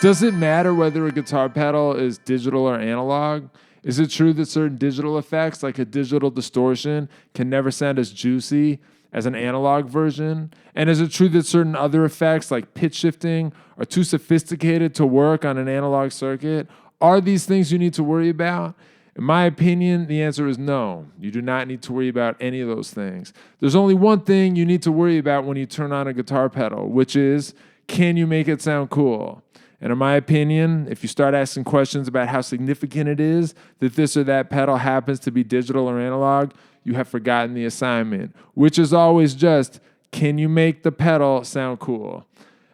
Does it matter whether a guitar pedal is digital or analog? Is it true that certain digital effects, like a digital distortion, can never sound as juicy as an analog version? And is it true that certain other effects, like pitch shifting, are too sophisticated to work on an analog circuit? Are these things you need to worry about? In my opinion, the answer is no. You do not need to worry about any of those things. There's only one thing you need to worry about when you turn on a guitar pedal, which is, can you make it sound cool? And in my opinion, if you start asking questions about how significant it is that this or that pedal happens to be digital or analog, you have forgotten the assignment, which is always just, can you make the pedal sound cool?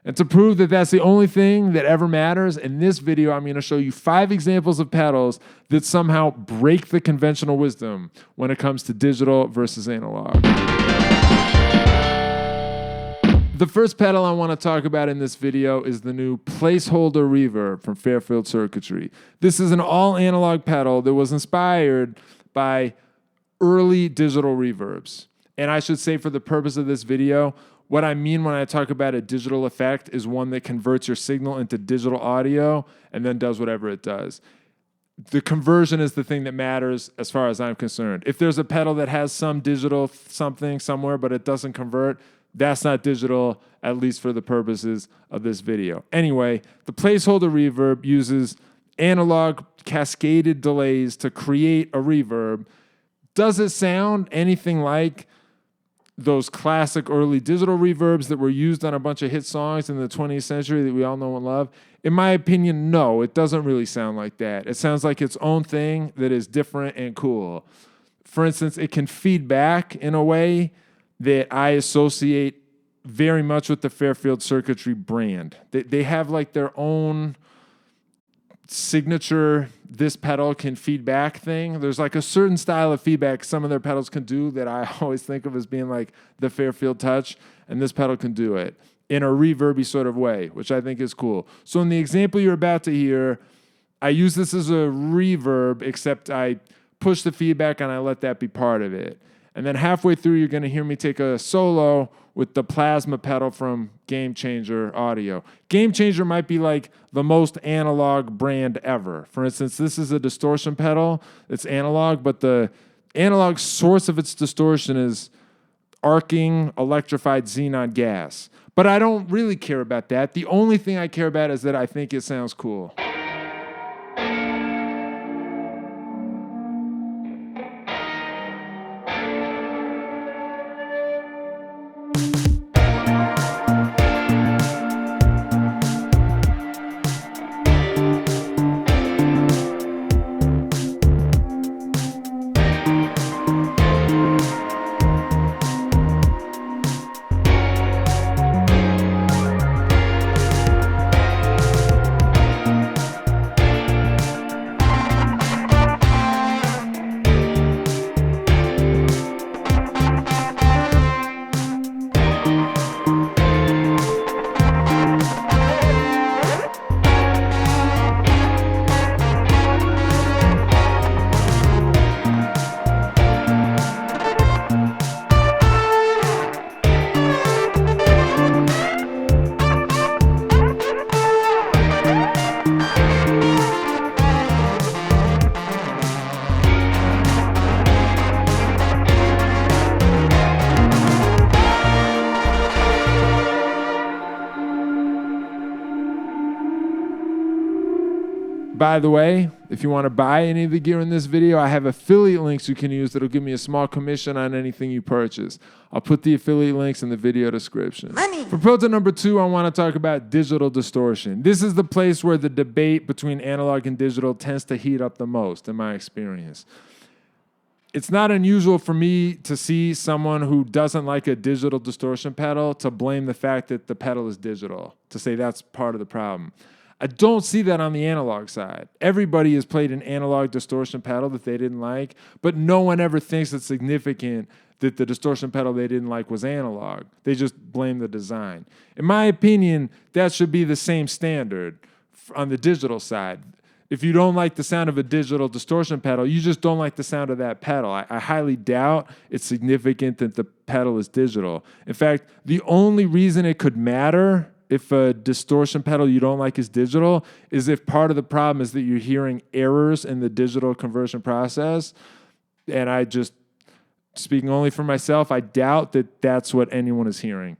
And to prove that that's the only thing that ever matters, in this video, I'm going to show you 5 examples of pedals that somehow break the conventional wisdom when it comes to digital versus analog. The first pedal I want to talk about in this video is the new Placeholder Reverb from Fairfield Circuitry. This is an all-analog pedal that was inspired by early digital reverbs. And I should say, for the purpose of this video, what I mean when I talk about a digital effect is one that converts your signal into digital audio and then does whatever it does. The conversion is the thing that matters as far as I'm concerned. If there's a pedal that has some digital something somewhere but it doesn't convert, that's not digital, at least for the purposes of this video. Anyway, the Placeholder Reverb uses analog cascaded delays to create a reverb. Does it sound anything like those classic early digital reverbs that were used on a bunch of hit songs in the 20th century that we all know and love? In my opinion, no, it doesn't really sound like that. It sounds like its own thing that is different and cool. For instance, it can feed back in a way that I associate very much with the Fairfield Circuitry brand. They have like their own signature, this pedal can feed back thing. There's like a certain style of feedback some of their pedals can do that I always think of as being like the Fairfield touch, and this pedal can do it in a reverby sort of way, which I think is cool. So in the example you're about to hear, I use this as a reverb, except I push the feedback and I let that be part of it. And then halfway through, you're going to hear me take a solo with the Plasma pedal from Gamechanger Audio. Gamechanger might be like the most analog brand ever. For instance, this is a distortion pedal. It's analog, but the analog source of its distortion is arcing electrified xenon gas. But I don't really care about that. The only thing I care about is that I think it sounds cool. By the way, if you want to buy any of the gear in this video, I have affiliate links you can use that'll give me a small commission on anything you purchase. I'll put the affiliate links in the video description. Money. For pro tip number 2, I want to talk about digital distortion. This is the place where the debate between analog and digital tends to heat up the most, in my experience. It's not unusual for me to see someone who doesn't like a digital distortion pedal to blame the fact that the pedal is digital, to say that's part of the problem. I don't see that on the analog side. Everybody has played an analog distortion pedal that they didn't like, but no one ever thinks it's significant that the distortion pedal they didn't like was analog. They just blame the design. In my opinion, that should be the same standard on the digital side. If you don't like the sound of a digital distortion pedal, you just don't like the sound of that pedal. I highly doubt it's significant that the pedal is digital. In fact, the only reason it could matter if a distortion pedal you don't like is digital is if part of the problem is that you're hearing errors in the digital conversion process. And I just, speaking only for myself, I doubt that that's what anyone is hearing.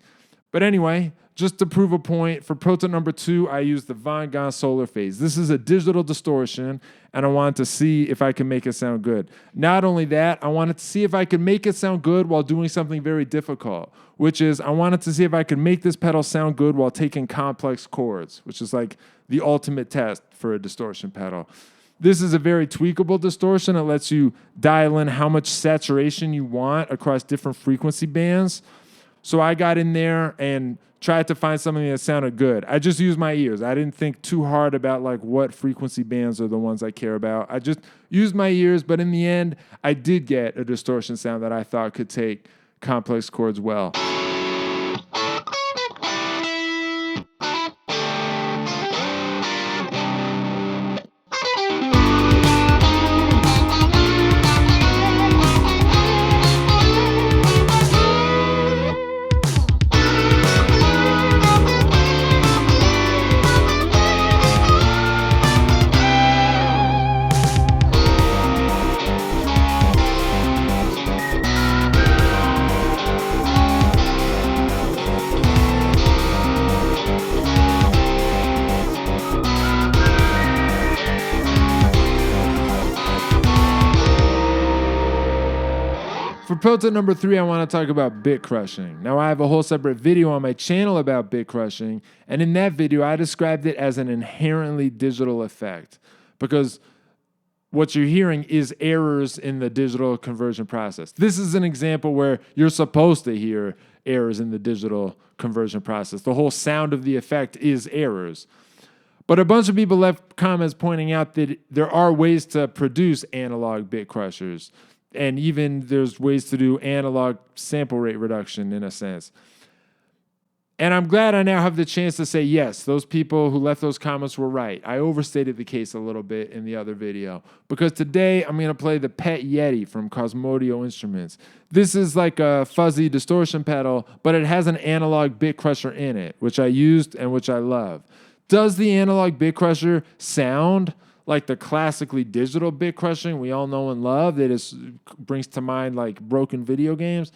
But anyway, just to prove a point, for pro tip number 2, I use the Vongon Solarfaze. This is a digital distortion, and I wanted to see if I can make it sound good. Not only that, I wanted to see if I could make it sound good while doing something very difficult, which is I wanted to see if I could make this pedal sound good while taking complex chords, which is like the ultimate test for a distortion pedal. This is a very tweakable distortion. It lets you dial in how much saturation you want across different frequency bands. So I got in there and tried to find something that sounded good. I just used my ears. I didn't think too hard about like what frequency bands are the ones I care about. I just used my ears, but in the end, I did get a distortion sound that I thought could take complex chords well. For pro tip number 3, I want to talk about bit crushing. Now, I have a whole separate video on my channel about bit crushing, and in that video, I described it as an inherently digital effect because what you're hearing is errors in the digital conversion process. This is an example where you're supposed to hear errors in the digital conversion process. The whole sound of the effect is errors. But a bunch of people left comments pointing out that there are ways to produce analog bit crushers. And even there's ways to do analog sample rate reduction in a sense. And I'm glad I now have the chance to say, yes, those people who left those comments were right. I overstated the case a little bit in the other video. Because today I'm going to play the Pet Yeti from Cosmodio Instruments. This is like a fuzzy distortion pedal, but it has an analog bit crusher in it, which I used and which I love. Does the analog bit crusher sound like the classically digital bit crushing we all know and love that brings to mind like broken video games?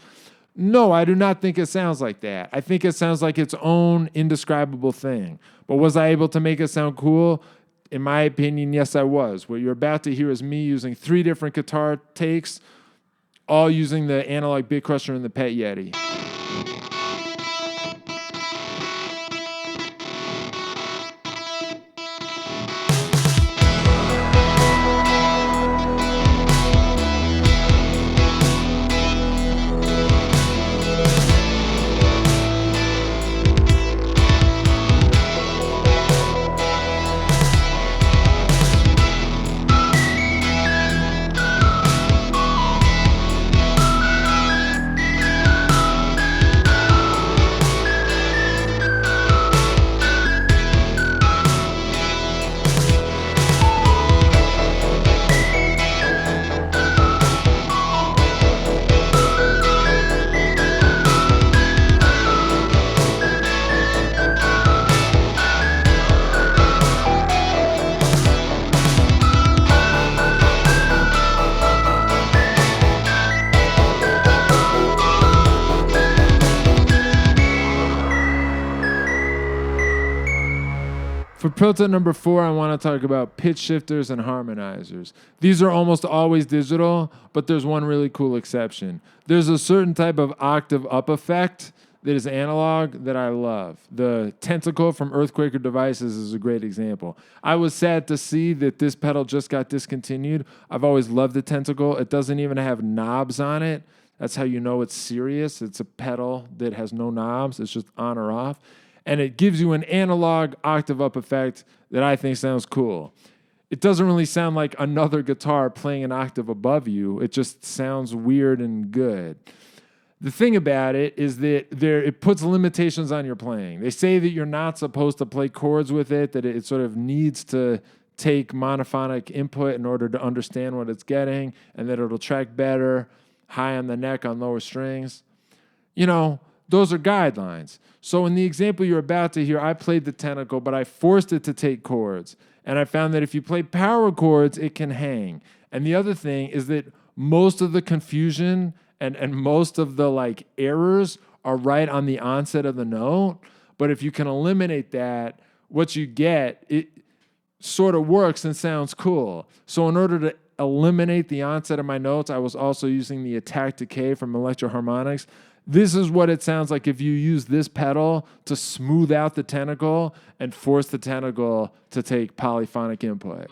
No, I do not think it sounds like that. I think it sounds like its own indescribable thing. But was I able to make it sound cool? In my opinion, yes, I was. What you're about to hear is me using 3 different guitar takes, all using the analog bit crusher and the Pet Yeti. For pro tip number 4, I want to talk about pitch shifters and harmonizers. These are almost always digital, but there's one really cool exception. There's a certain type of octave up effect that is analog that I love. The Tentacle from Earthquaker Devices is a great example. I was sad to see that this pedal just got discontinued. I've always loved the Tentacle. It doesn't even have knobs on it. That's how you know it's serious. It's a pedal that has no knobs. It's just on or off. And it gives you an analog octave up effect that I think sounds cool. It doesn't really sound like another guitar playing an octave above you. It just sounds weird and good. The thing about it is that it puts limitations on your playing. They say that you're not supposed to play chords with it, that it sort of needs to take monophonic input in order to understand what it's getting, and that it'll track better high on the neck on lower strings. You know, those are guidelines. So in the example you're about to hear, I played the tentacle, but I forced it to take chords. And I found that if you play power chords, it can hang. And the other thing is that most of the confusion and most of the like errors are right on the onset of the note. But if you can eliminate that, what you get, it sort of works and sounds cool. So in order to eliminate the onset of my notes, I was also using the Attack Decay from Electro-Harmonix. This is what it sounds like if you use this pedal to smooth out the tentacle and force the tentacle to take polyphonic input.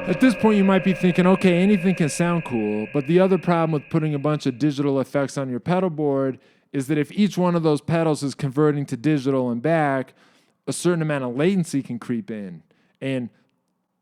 At this point, you might be thinking, okay, anything can sound cool, but the other problem with putting a bunch of digital effects on your pedal board is that if each one of those pedals is converting to digital and back, a certain amount of latency can creep in, and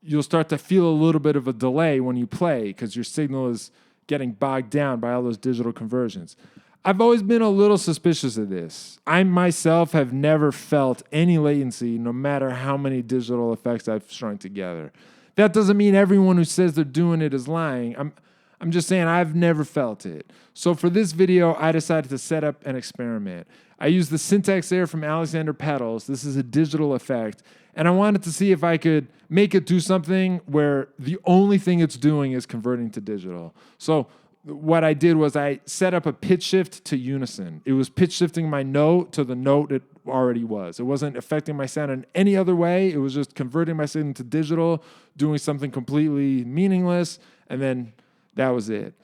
you'll start to feel a little bit of a delay when you play because your signal is getting bogged down by all those digital conversions. I've always been a little suspicious of this. I myself have never felt any latency, no matter how many digital effects I've strung together. That doesn't mean everyone who says they're doing it is lying. I'm just saying I've never felt it. So for this video, I decided to set up an experiment. I used the Syntax Air from Alexander Pedals. This is a digital effect. And I wanted to see if I could make it do something where the only thing it's doing is converting to digital. So what I did was I set up a pitch shift to unison. It was pitch shifting my note to the note it already was. It wasn't affecting my sound in any other way. It was just converting my signal to digital, doing something completely meaningless, and then that was it.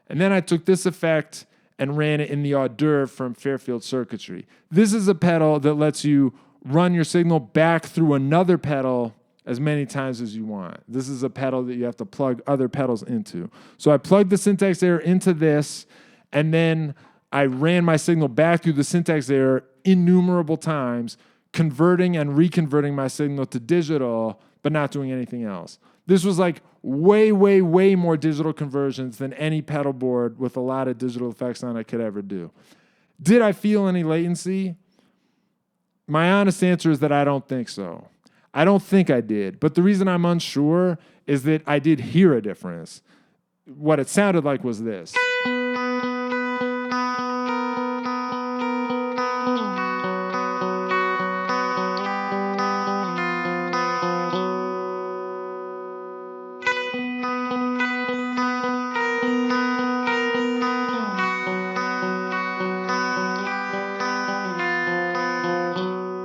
And then I took this effect and ran it in the hors d'oeuvre from Fairfield Circuitry. This is a pedal that lets you run your signal back through another pedal as many times as you want. This is a pedal that you have to plug other pedals into. So I plugged the Syntax Air into this, and then I ran my signal back through the Syntax Air innumerable times, converting and reconverting my signal to digital, but not doing anything else. This was like way, way, way more digital conversions than any pedal board with a lot of digital effects on it could ever do. Did I feel any latency? My honest answer is that I don't think so. I don't think I did, but the reason I'm unsure is that I did hear a difference. What it sounded like was this.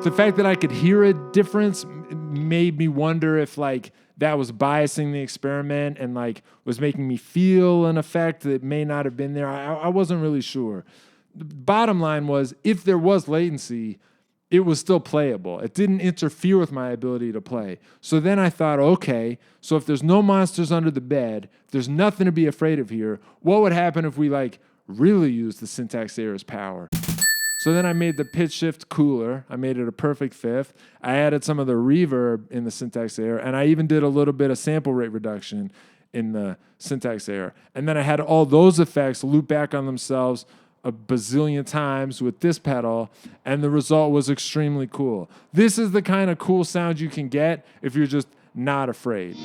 The fact that I could hear a difference made me wonder if like that was biasing the experiment and like was making me feel an effect that may not have been there. I wasn't really sure. The bottom line was if there was latency, it was still playable. It didn't interfere with my ability to play. So then I thought, okay, so if there's no monsters under the bed, if there's nothing to be afraid of here, what would happen if we like really used the Syntax Air's power? So then I made the pitch shift cooler. I made it a perfect fifth. I added some of the reverb in the Syntax Air, and I even did a little bit of sample rate reduction in the Syntax Air. And then I had all those effects loop back on themselves a bazillion times with this pedal, and the result was extremely cool. This is the kind of cool sound you can get if you're just not afraid.